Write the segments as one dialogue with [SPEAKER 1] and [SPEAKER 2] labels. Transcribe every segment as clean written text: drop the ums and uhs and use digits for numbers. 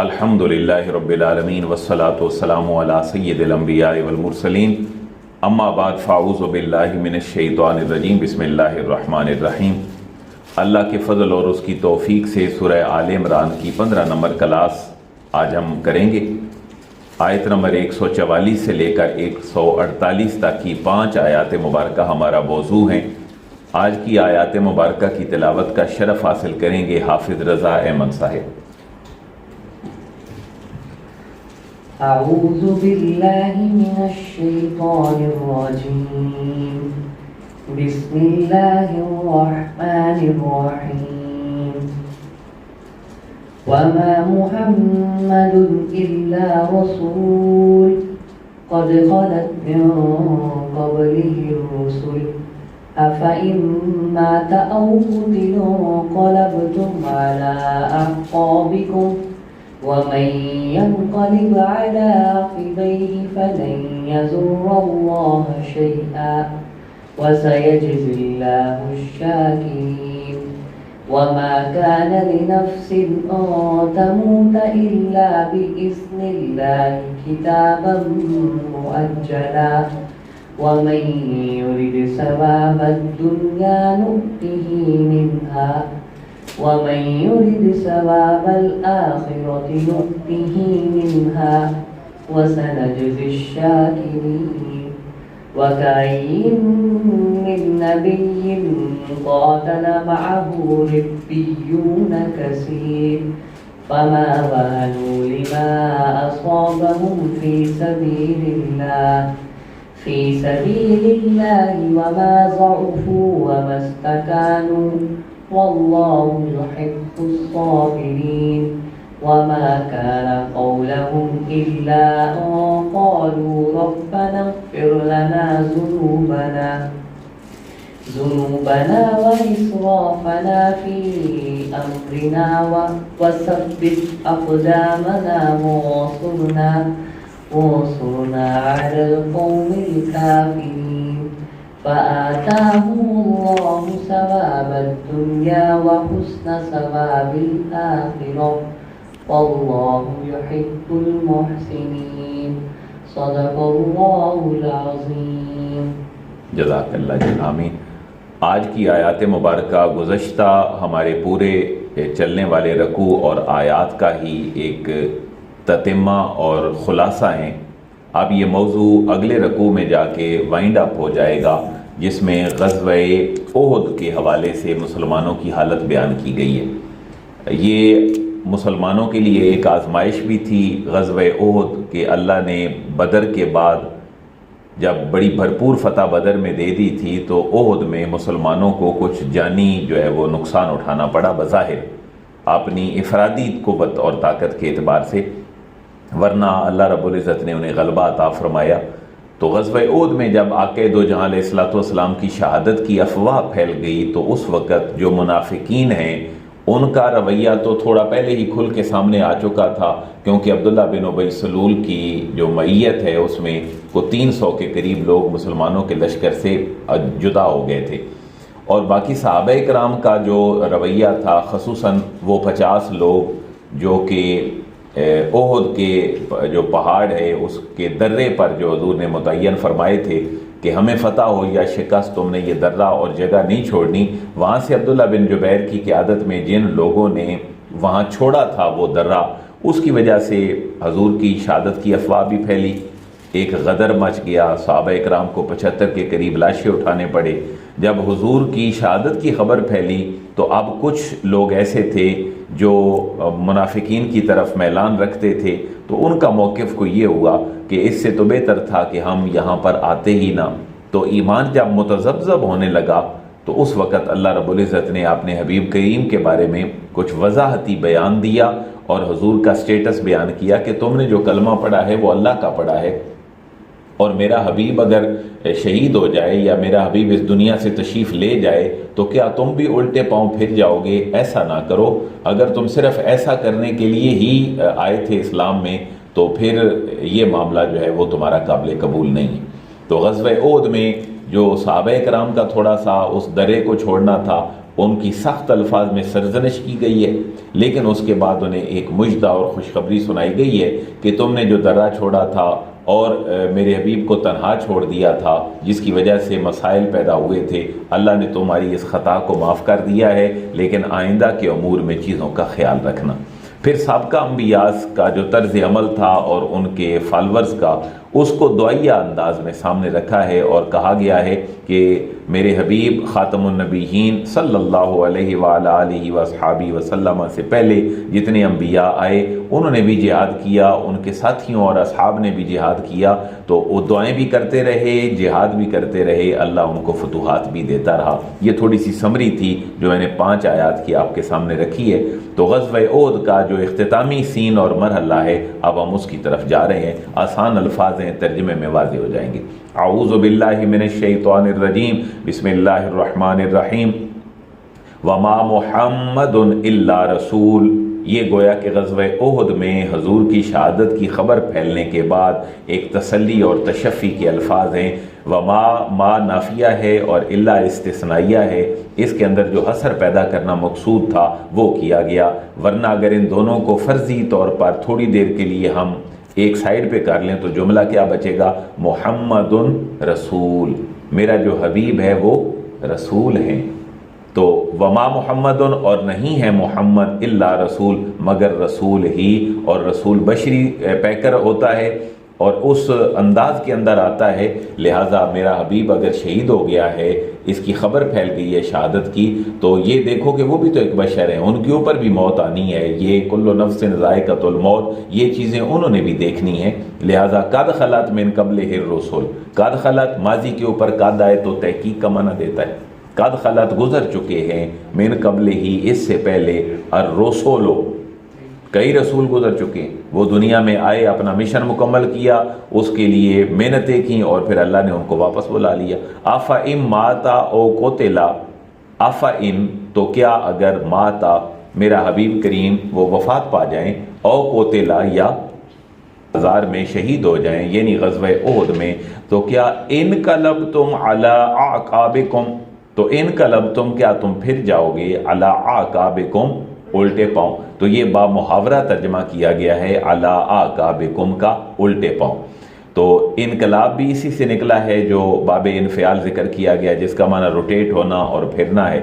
[SPEAKER 1] الحمدللہ رب العالمین والصلاة والسلام علی سید الانبیاء والمرسلین اما بعد فاعوذ باللہ من الشیطان الرجیم بسم اللہ الرحمن الرحیم۔ اللہ کے فضل اور اس کی توفیق سے سورہ آل عمران کی 15 نمبر کلاس آج ہم کریں گے۔ آیت نمبر 144 سے لے کر 148 تک کی 5 آیات مبارکہ ہمارا موضوع ہیں۔ آج کی آیات مبارکہ کی تلاوت کا شرف حاصل کریں گے حافظ رضا احمد صاحب۔
[SPEAKER 2] أعوذ بالله من الشيطان الرجيم بسم الله الرحمن الرحيم وما محمد إلا رسول قد خلت من قبله الرسل أفإن مات أو قتل انقلبتم على أعقابكم ومن ينقلب على عقبيه فلن يضر الله شيئا وسيجزي الله الشاكرين وما كان لنفس أن تموت إلا بإذن الله كتابا مؤجلا ومن يرد ثواب الدنيا نؤته منها ومن يرد ثواب الآخرة نؤته منها وسنجزي الشاكرين وكأين من نبي قاتل معه ربيون كثير فما وهنوا لما أصابهم في سبيل الله وما ضعفوا وما استكانوا والله يحب الصابرين وما كان قولهم إلا أن قالوا ربنا اغفر لنا ذنوبنا وإسرافنا في أمرنا وثبت أقدامنا وانصرنا على القوم الكافرين فآتاهم الله ثواب الدنيا وحسن ثواب الآخرة والله يحب المحسنين صدق اللہ العظیم۔
[SPEAKER 1] جزاک اللہ جی، آمین۔ آج کی آیات مبارکہ گزشتہ ہمارے پورے چلنے والے رکوع اور آیات کا ہی ایک تتمہ اور خلاصہ ہیں۔ اب یہ موضوع اگلے رکوع میں جا کے وائنڈ اپ ہو جائے گا، جس میں غزوہ احد کے حوالے سے مسلمانوں کی حالت بیان کی گئی ہے۔ یہ مسلمانوں کے لیے ایک آزمائش بھی تھی غزوہ احد کہ اللہ نے بدر کے بعد جب بڑی بھرپور فتح بدر میں دے دی تھی تو احد میں مسلمانوں کو کچھ جانی جو ہے وہ نقصان اٹھانا پڑا بظاہر اپنی انفرادی قوت اور طاقت کے اعتبار سے، ورنہ اللہ رب العزت نے انہیں غلبہ عطا فرمایا۔ تو غزوہ احد میں جب آقا دو جہاں علیہ الصلوۃ والسلام کی شہادت کی افواہ پھیل گئی تو اس وقت جو منافقین ہیں ان کا رویہ تو تھوڑا پہلے ہی کھل کے سامنے آ چکا تھا، کیونکہ عبداللہ بن ابی سلول کی جو معیت ہے اس میں کو 300 کے قریب لوگ مسلمانوں کے لشکر سے جدا ہو گئے تھے، اور باقی صحابہ کرام کا جو رویہ تھا خصوصاً وہ 50 لوگ جو کہ احد کے جو پہاڑ ہے اس کے درے پر جو حضور نے متعین فرمائے تھے کہ ہمیں فتح ہو یا شکست تم نے یہ درہ اور جگہ نہیں چھوڑنی، وہاں سے عبداللہ بن جبیر کی قیادت میں جن لوگوں نے وہاں چھوڑا تھا وہ درہ، اس کی وجہ سے حضور کی شہادت کی افواہ بھی پھیلی، ایک غدر مچ گیا، صحابہ اکرام کو 75 کے قریب لاشیں اٹھانے پڑے۔ جب حضور کی شہادت کی خبر پھیلی تو اب کچھ لوگ ایسے تھے جو منافقین کی طرف میلان رکھتے تھے، تو ان کا موقف کو یہ ہوا کہ اس سے تو بہتر تھا کہ ہم یہاں پر آتے ہی نہ۔ تو ایمان جب متذبذب ہونے لگا تو اس وقت اللہ رب العزت نے اپنے حبیب کریم کے بارے میں کچھ وضاحتی بیان دیا اور حضور کا سٹیٹس بیان کیا کہ تم نے جو کلمہ پڑھا ہے وہ اللہ کا پڑھا ہے، اور میرا حبیب اگر شہید ہو جائے یا میرا حبیب اس دنیا سے تشریف لے جائے تو کیا تم بھی الٹے پاؤں پھر جاؤ گے؟ ایسا نہ کرو۔ اگر تم صرف ایسا کرنے کے لیے ہی آئے تھے اسلام میں تو پھر یہ معاملہ جو ہے وہ تمہارا قابل قبول نہیں ہے۔ تو غزوہ احد میں جو صحابہ کرام کا تھوڑا سا اس درے کو چھوڑنا تھا، ان کی سخت الفاظ میں سرزنش کی گئی ہے، لیکن اس کے بعد انہیں ایک مژدہ اور خوشخبری سنائی گئی ہے کہ تم نے جو درہ چھوڑا تھا اور میرے حبیب کو تنہا چھوڑ دیا تھا، جس کی وجہ سے مسائل پیدا ہوئے تھے، اللہ نے تمہاری اس خطا کو معاف کر دیا ہے، لیکن آئندہ کے امور میں چیزوں کا خیال رکھنا۔ پھر سابقہ انبیاء کا جو طرز عمل تھا اور ان کے فالورز کا، اس کو دعائیہ انداز میں سامنے رکھا ہے اور کہا گیا ہے کہ میرے حبیب خاتم النبیین صلی اللہ علیہ وآلہ وصحابہ وسلم سے پہلے جتنے انبیاء آئے انہوں نے بھی جہاد کیا، ان کے ساتھیوں اور اصحاب نے بھی جہاد کیا، تو وہ دعائیں بھی کرتے رہے، جہاد بھی کرتے رہے، اللہ ان کو فتوحات بھی دیتا رہا۔ یہ تھوڑی سی سمری تھی جو میں نے 5 آیات کی آپ کے سامنے رکھی ہے۔ تو غزوہ احد کا جو اختتامی سین اور مرحلہ ہے، اب ہم اس کی طرف جا رہے ہیں۔ آسان الفاظ ہیں، ترجمے میں واضح ہو جائیں گے۔ اعوذ باللہ من الشیطان الرجیم، بسم اللہ الرحمن الرحیم۔ وما محمد الا رسول، یہ گویا کہ غزوہ احد میں حضور کی شہادت کی خبر پھیلنے کے بعد ایک تسلی اور تشفی کے الفاظ ہیں۔ وما ما نافیہ ہے اور الا استثنائیہ ہے، اس کے اندر جو حصر پیدا کرنا مقصود تھا وہ کیا گیا، ورنہ اگر ان دونوں کو فرضی طور پر تھوڑی دیر کے لیے ہم ایک سائیڈ پہ کر لیں تو جملہ کیا بچے گا؟ محمد رسول، میرا جو حبیب ہے وہ رسول ہیں۔ تو وما محمد اور نہیں ہے محمد الا رسول مگر رسول ہی، اور رسول بشری پیکر ہوتا ہے اور اس انداز کے اندر آتا ہے، لہٰذا میرا حبیب اگر شہید ہو گیا ہے، اس کی خبر پھیل گئی ہے شہادت کی، تو یہ دیکھو کہ وہ بھی تو ایک بشر ہیں، ان کے اوپر بھی موت آنی ہے، یہ کل نفس ذائقۃ الموت، یہ چیزیں انہوں نے بھی دیکھنی ہیں، لہٰذا قد خلت من قبلہ الرسل، قد خلت ماضی کے اوپر قد آئے تو تحقیق کا معنی دیتا ہے، قد خلت گزر چکے ہیں، من قبل ہی اس سے پہلے، الرسول کئی رسول گزر چکے ہیں، وہ دنیا میں آئے، اپنا مشن مکمل کیا، اس کے لیے محنتیں کیں اور پھر اللہ نے ان کو واپس بلا لیا۔ افَإِن مَاتَ أَوْ قُتِلَ، افَإِن تو کیا اگر ماتا میرا حبیب کریم وہ وفات پا جائیں، او قُتِلَ یا بازار میں شہید ہو جائیں، یعنی غزوہ احد میں، تو کیا انقلبتم علی اعقابکم، تو انقلبتم کیا تم پھر جاؤ گے، علی اعقابکم الٹے پاؤں، تو یہ با محاورہ ترجمہ کیا گیا ہے علی اعقابکم کا الٹے پاؤں۔ تو انقلاب بھی اسی سے نکلا ہے جو باب انفعال ذکر کیا گیا، جس کا معنی روٹیٹ ہونا اور پھرنا ہے۔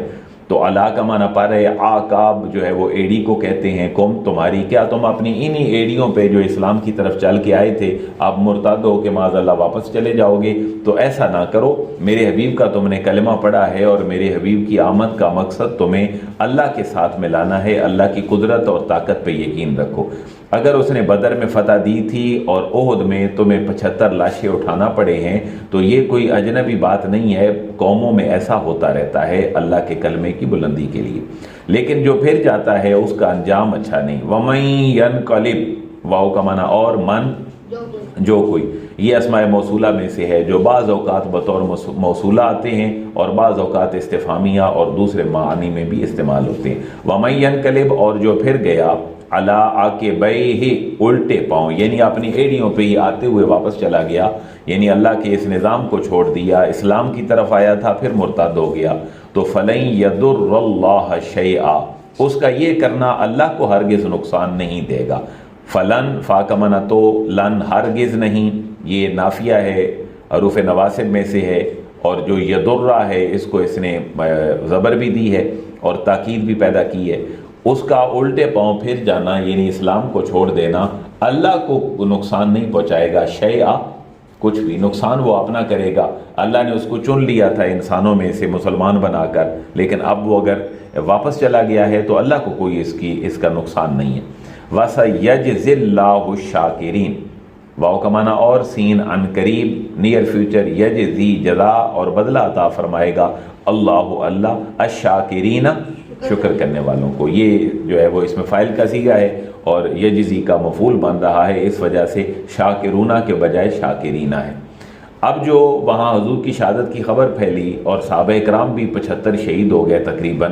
[SPEAKER 1] تو علا کا معنی پا رہے، آقاب جو ہے وہ ایڑی کو کہتے ہیں، کم تمہاری، کیا تم اپنی انہی ایڑیوں پہ جو اسلام کی طرف چل کے آئے تھے اب مرتد ہو کے معاذ اللہ واپس چلے جاؤ گے؟ تو ایسا نہ کرو، میرے حبیب کا تم نے کلمہ پڑھا ہے اور میرے حبیب کی آمد کا مقصد تمہیں اللہ کے ساتھ ملانا ہے، اللہ کی قدرت اور طاقت پہ یقین رکھو۔ اگر اس نے بدر میں فتح دی تھی اور احد میں تمہیں 75 لاشیں اٹھانا پڑے ہیں تو یہ کوئی اجنبی بات نہیں ہے، قوموں میں ایسا ہوتا رہتا ہے اللہ کے کلمے کی بلندی کے لیے، لیکن جو پھر جاتا ہے اس کا انجام اچھا نہیں۔ وَمَن يَنْقَلِبْ، واو کا معنی اور، من جو کوئی، یہ اسماء موصولہ میں سے ہے جو بعض اوقات بطور موصولہ آتے ہیں اور بعض اوقات استفہامیہ اور دوسرے معانی میں بھی استعمال ہوتے ہیں۔ وَمَن يَنْقَلِبْ اور جو پھر گیا، علی عاقبیہ الٹے پاؤں، یعنی اپنی ایڑیوں پہ ہی آتے ہوئے واپس چلا گیا، یعنی اللہ کے اس نظام کو چھوڑ دیا، اسلام کی طرف آیا تھا پھر مرتد ہو گیا، تو فَلَن يَضُرَّ اللَّهَ شَيْئًا، اس کا یہ کرنا اللہ کو ہرگز نقصان نہیں دے گا۔ فلن فا کا معنی تو، لن ہرگز نہیں، یہ نافیہ ہے، حروف نواسب میں سے ہے، اور جو یدرہ ہے اس کو اس نے زبر بھی دی ہے اور تاکید بھی پیدا کی ہے، اس کا الٹے پاؤں پھر جانا یعنی اسلام کو چھوڑ دینا اللہ کو نقصان نہیں پہنچائے گا، شیئا کچھ بھی، نقصان وہ اپنا کرے گا۔ اللہ نے اس کو چن لیا تھا انسانوں میں سے مسلمان بنا کر، لیکن اب وہ اگر واپس چلا گیا ہے تو اللہ کو کوئی اس کا نقصان نہیں ہے۔ وَسَيَجْزِي اللَّهُ الشَّاكِرِينَ، واو کا معنی اور، سین عن قریب، نیئر فیوچر، یجزی جزا اور بدلہ عطا فرمائے گا، اللہ اللہ، الشاکرین شکر کرنے والوں کو۔ یہ جو ہے وہ اس میں فاعل کا صیغہ ہے اور یجزی کا مفعول بن رہا ہے، اس وجہ سے شاکرونہ کے بجائے شاکرینہ ہے۔ اب جو وہاں حضور کی شہادت کی خبر پھیلی اور صحابہ کرام بھی 75 شہید ہو گئے تقریباً،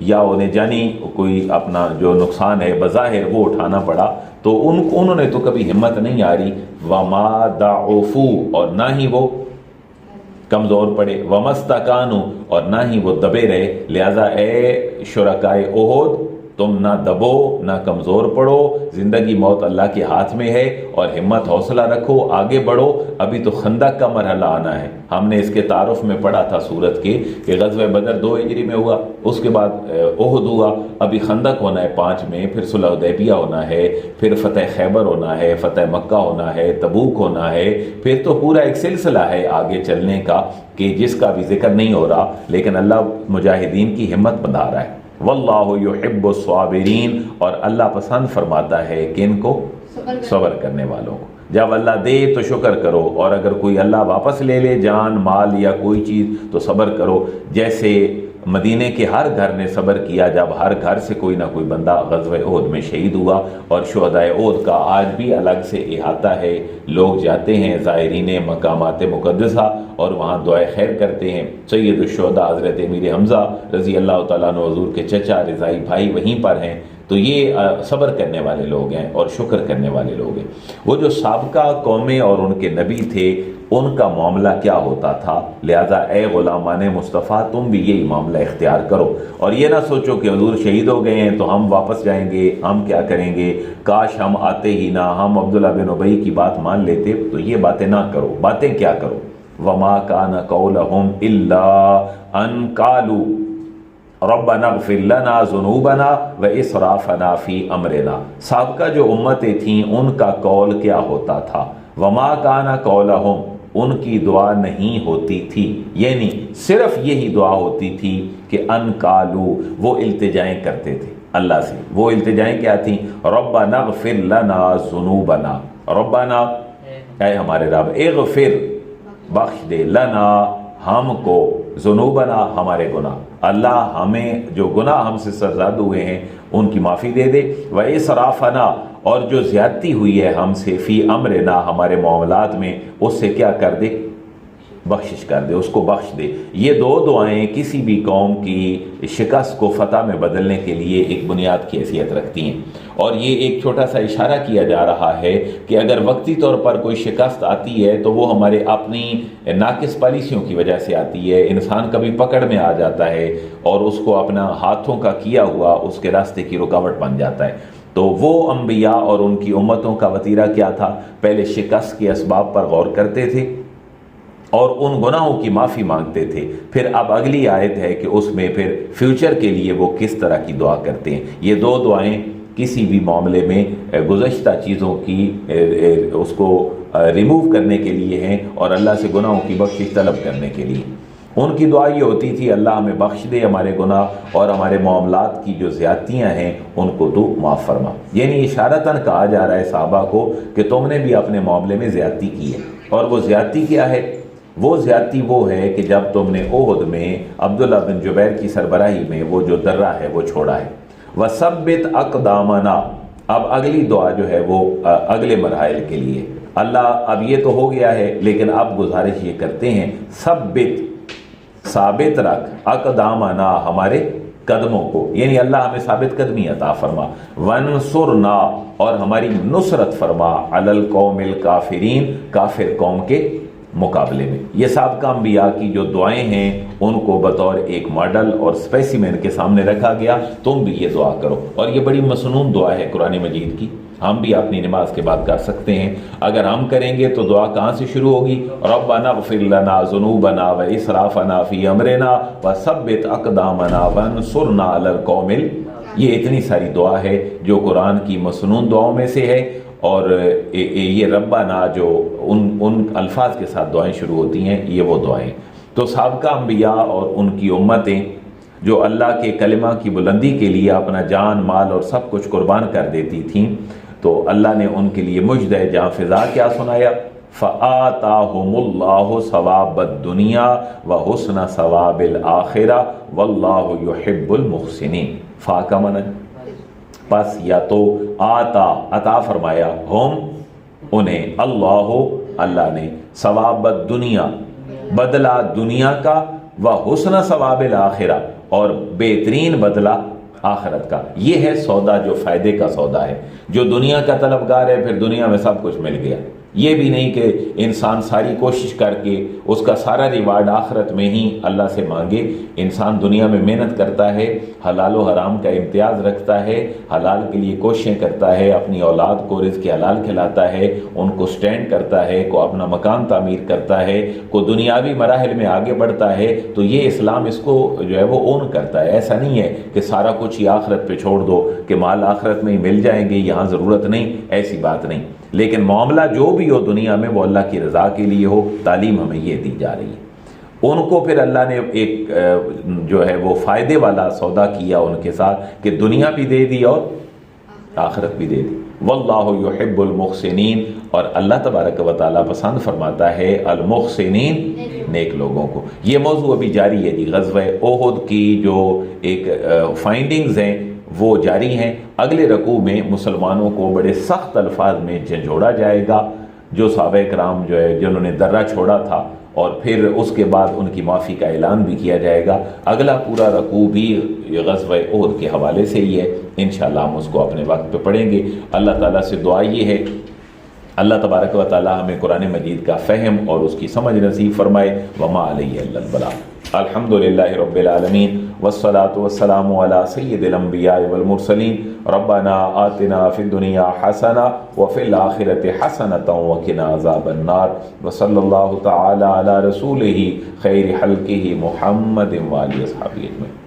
[SPEAKER 1] یا انہیں جانی کوئی اپنا جو نقصان ہے بظاہر وہ اٹھانا پڑا تو انہوں نے تو کبھی ہمت نہیں ہاری. وما ضعفوا اور نہ ہی وہ کمزور پڑے. ومستکانوا اور نہ ہی وہ دبے رہے. لہذا اے شرکائے احد تم نہ دبو نہ کمزور پڑو. زندگی موت اللہ کے ہاتھ میں ہے اور ہمت حوصلہ رکھو, آگے بڑھو. ابھی تو خندق کا مرحلہ آنا ہے. ہم نے اس کے تعارف میں پڑھا تھا سورت کے کہ غزوہ بدر 2 ہجری میں ہوا, اس کے بعد احد ہوا, ابھی خندق ہونا ہے 5 میں, پھر صلح حدیبیہ ہونا ہے, پھر فتح خیبر ہونا ہے, فتح مکہ ہونا ہے, تبوک ہونا ہے, پھر تو پورا ایک سلسلہ ہے آگے چلنے کا کہ جس کا بھی ذکر نہیں ہو رہا, لیکن اللہ مجاہدین کی ہمت بندھا رہا ہے. واللہ یحب الصابرین اور اللہ پسند فرماتا ہے کہ ان کو صبر کرنے والوں کو. جب اللہ دے تو شکر کرو, اور اگر کوئی اللہ واپس لے لے جان مال یا کوئی چیز تو صبر کرو. جیسے مدینے کے ہر گھر نے صبر کیا جب ہر گھر سے کوئی نہ کوئی بندہ غزوہ احد میں شہید ہوا. اور شہدائے احد کا آج بھی الگ سے احاطہ ہے, لوگ جاتے ہیں زائرین مقامات مقدسہ اور وہاں دعائے خیر کرتے ہیں. سید الشہداء حضرت امیر حمزہ رضی اللہ تعالیٰ عنہ حضور کے چچا رضائی بھائی وہیں پر ہیں. تو یہ صبر کرنے والے لوگ ہیں اور شکر کرنے والے لوگ ہیں. وہ جو سابقہ قومیں اور ان کے نبی تھے ان کا معاملہ کیا ہوتا تھا. لہذا اے غلامان مصطفیٰ تم بھی یہی معاملہ اختیار کرو, اور یہ نہ سوچو کہ حضور شہید ہو گئے ہیں تو ہم واپس جائیں گے, ہم کیا کریں گے, کاش ہم آتے ہی نہ, ہم عبداللہ بن ابی کی بات مان لیتے. تو یہ باتیں نہ کرو. باتیں کیا کرو؟ وما کان قولہم الا ان قالوا ربنا اغفر لنا ذنوبنا واسرافنا فی امرنا. سابقہ جو امتیں تھیں ان کا قول کیا ہوتا تھا؟ وما کان قولہم, ان کی دعا نہیں ہوتی تھی, یعنی صرف یہی دعا ہوتی تھی کہ ان قالوا, وہ التجائیں کرتے تھے اللہ سے. وہ التجائیں کیا تھیں؟ ربنا اغفر لنا ذنوبنا, ربنا اے ہمارے رب, اغفر بخش دے, لنا ہم کو, ذنوبنا ہمارے گناہ, اللہ ہمیں جو گناہ ہم سے سرزد ہوئے ہیں ان کی معافی دے دے. وَإِسْرَافَنَا اور جو زیادتی ہوئی ہے ہم سے, فی امرنا ہمارے معاملات میں, اس سے کیا کر دے؟ بخشش کر دے, اس کو بخش دے. یہ دو دعائیں کسی بھی قوم کی شکست کو فتح میں بدلنے کے لیے ایک بنیاد کی حیثیت رکھتی ہیں. اور یہ ایک چھوٹا سا اشارہ کیا جا رہا ہے کہ اگر وقتی طور پر کوئی شکست آتی ہے تو وہ ہمارے اپنی ناقص پالیسیوں کی وجہ سے آتی ہے. انسان کبھی پکڑ میں آ جاتا ہے اور اس کو اپنا ہاتھوں کا کیا ہوا اس کے راستے کی رکاوٹ بن جاتا ہے. تو وہ انبیاء اور ان کی امتوں کا وتیرہ کیا تھا؟ پہلے شکست کے اسباب پر غور کرتے تھے اور ان گناہوں کی معافی مانگتے تھے. پھر اب اگلی آیت ہے کہ اس میں پھر فیوچر کے لیے وہ کس طرح کی دعا کرتے ہیں. یہ دو دعائیں کسی بھی معاملے میں گزشتہ چیزوں کی اس کو ریموو کرنے کے لیے ہیں اور اللہ سے گناہوں کی بخشش طلب کرنے کے لیے. ان کی دعا یہ ہوتی تھی اللہ ہمیں بخش دے ہمارے گناہ اور ہمارے معاملات کی جو زیادتیاں ہیں ان کو تو معاف فرما. یعنی اشارتاً کہا جا رہا ہے صحابہ کو کہ تم نے بھی اپنے معاملے میں زیادتی کی ہے. اور وہ زیادتی کیا ہے؟ وہ زیادتی وہ ہے کہ جب تم نے احد میں عبداللہ بن جبیر کی سربراہی میں وہ جو درہ ہے وہ چھوڑا ہے. وَثَبِّتْ أَقْدَامَنَا, اب اگلی دعا جو ہے وہ اگلے مراحل کے لیے. اللہ اب یہ تو ہو گیا ہے لیکن اب گزارش یہ کرتے ہیں ثبت, ثابت رکھ, اقدامنا ہمارے قدموں کو, یعنی اللہ ہمیں ثابت قدمی عطا فرما. وَانْصُرْنَا اور ہماری نصرت فرما, عَلَى الْقَوْمِ الْكَافِرِينَ کافر قوم کے مقابلے میں. یہ سابقہ انبیاء کی جو دعائیں ہیں ان کو بطور ایک ماڈل اور اسپیسیمن کے سامنے رکھا گیا. تم بھی یہ دعا کرو, اور یہ بڑی مسنون دعا ہے قرآن مجید کی. ہم بھی اپنی نماز کے بعد کر سکتے ہیں. اگر ہم کریں گے تو دعا کہاں سے شروع ہوگی؟ ربنا اغفر لنا ذنوبنا واسرافنا فی امرنا وثبت اقدامنا وانصرنا علی القوم. یہ اتنی ساری دعا ہے جو قرآن کی مسنون دعاؤں میں سے ہے. اور یہ ربنا جو ان الفاظ کے ساتھ دعائیں شروع ہوتی ہیں یہ وہ دعائیں. تو سابقہ انبیاء اور ان کی امتیں جو اللہ کے کلمہ کی بلندی کے لیے اپنا جان مال اور سب کچھ قربان کر دیتی تھیں, تو اللہ نے ان کے لیے مجدہ جاں فضا کیا سنایا؟ فَآتَاهُمُ اللَّهُ ثَوَابَ الدُّنْيَا وَحُسْنَ ثَوَابِ الْآخِرَةِ وَاللَّهُ يُحِبُّ الْمُحْسِنِينَ. فا کا معنی پس یا تو عطا فرمایا, ہم انہیں, اللہ نے, ثواب الدنیا بدلہ دنیا کا, و حسن ثواب الآخرہ اور بہترین بدلہ آخرت کا۔ یہ ہے سودا جو فائدے کا سودا ہے۔ جو دنیا کا طلبگار ہے پھر دنیا میں سب کچھ مل گیا، یہ بھی نہیں کہ انسان ساری کوشش کر کے اس کا سارا ریوارڈ آخرت میں ہی اللہ سے مانگے۔ انسان دنیا میں محنت کرتا ہے، حلال و حرام کا امتیاز رکھتا ہے، حلال کے لیے کوششیں کرتا ہے، اپنی اولاد کو رزق حلال کھلاتا ہے، ان کو سٹینڈ کرتا ہے، کو اپنا مکان تعمیر کرتا ہے، کو دنیاوی مراحل میں آگے بڑھتا ہے، تو یہ اسلام اس کو جو ہے وہ اون کرتا ہے۔ ایسا نہیں ہے کہ سارا کچھ ہی آخرت پہ چھوڑ دو کہ مال آخرت میں ہی مل جائیں گے، یہاں ضرورت نہیں، ایسی بات نہیں۔ لیکن معاملہ جو بھی ہو دنیا میں وہ اللہ کی رضا کے لیے ہو، تعلیم ہمیں یہ دی جا رہی ہے۔ ان کو پھر اللہ نے ایک جو ہے وہ فائدے والا سودا کیا ان کے ساتھ کہ دنیا بھی دے دی اور آخرت بھی دے دی۔ واللہ یحب المحسنین، اور اللہ تبارک و تعالیٰ پسند فرماتا ہے المحسنین، نیک لوگوں کو۔ یہ موضوع ابھی جاری ہے جی، غزوہ احد کی جو ایک فائنڈنگز ہیں وہ جاری ہیں۔ اگلے رکوع میں مسلمانوں کو بڑے سخت الفاظ میں جھنجھوڑا جائے گا، جو صحابہ کرام جو ہے جنہوں نے درہ چھوڑا تھا، اور پھر اس کے بعد ان کی معافی کا اعلان بھی کیا جائے گا۔ اگلا پورا رکوع بھی غزوہ احد کے حوالے سے ہی ہے، انشاءاللہ ہم اس کو اپنے وقت پہ پڑھیں گے۔ اللہ تعالیٰ سے دعا یہ ہے اللہ تبارک و تعالیٰ ہمیں قرآن مجید کا فہم اور اس کی سمجھ نصیب فرمائے۔ وما علیہ الا البلاغ۔ الحمدللہ رب العالمین، والصلاة والسلام علی سید الانبیاء والمرسلین۔ ربنا آتنا فی الدنیا حسنہ وفی الآخرۃ حسنۃ وقنا عذاب النار، وصلی اللہ تعالی علی رسولہ خیر خلقہ محمد وآلہ وصحبہ اجمعین۔